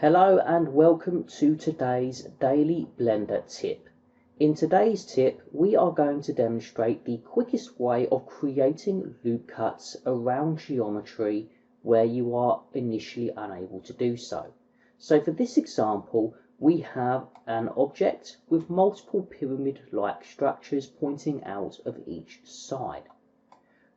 Hello and welcome to today's daily Blender tip. In today's tip, we are going to demonstrate the quickest way of creating loop cuts around geometry where you are initially unable to do so. So for this example, we have an object with multiple pyramid-like structures pointing out of each side.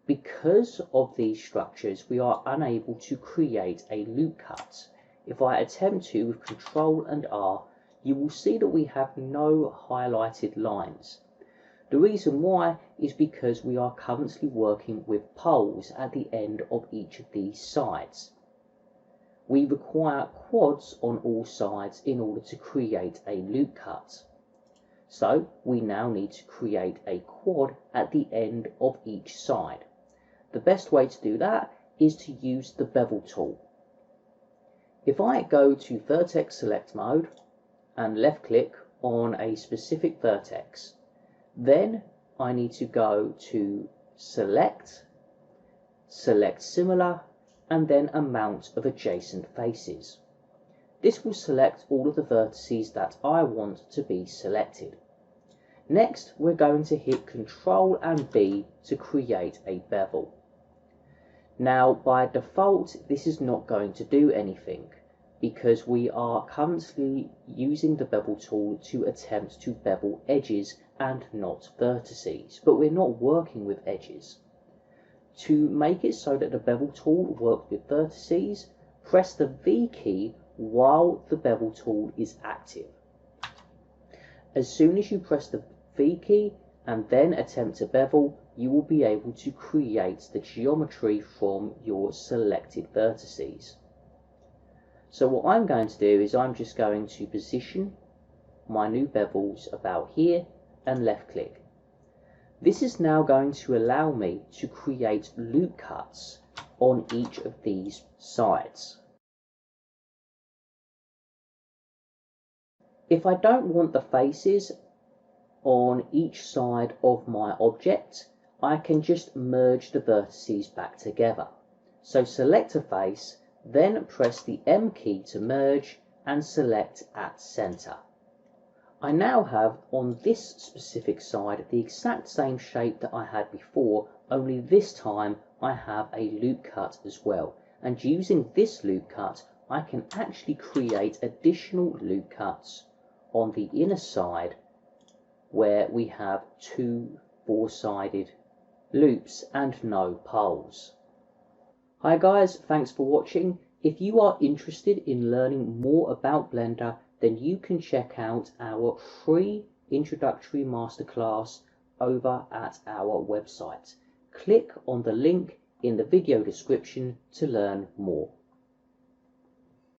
Because of these structures, we are unable to create a loop cut. If I attempt to with Ctrl and R, you will see that we have no highlighted lines. The reason why is because we are currently working with poles at the end of each of these sides. We require quads on all sides in order to create a loop cut. So we now need to create a quad at the end of each side. The best way to do that is to use the Bevel Tool. If I go to vertex select mode and left click on a specific vertex, then I need to go to select similar, and then amount of adjacent faces. This will select all of the vertices that I want to be selected. Next, we're going to hit Ctrl and B to create a bevel. Now, by default, this is not going to do anything because we are currently using the bevel tool to attempt to bevel edges and not vertices, but we're not working with edges. To make it so that the bevel tool works with vertices, press the V key while the bevel tool is active. As soon as you press the V key and then attempt to bevel, you will be able to create the geometry from your selected vertices. So what I'm going to do is I'm just going to position my new bevels about here and left click. This is now going to allow me to create loop cuts on each of these sides. If I don't want the faces on each side of my object, I can just merge the vertices back together. So select a face, then press the M key to merge and select at center. I now have on this specific side the exact same shape that I had before, only this time I have a loop cut as well. And using this loop cut, I can actually create additional loop cuts on the inner side where we have two four-sided loops and no poles. Hi guys, thanks for watching. If you are interested in learning more about Blender, then you can check out our free introductory masterclass over at our website. Click on the link in the video description to learn more.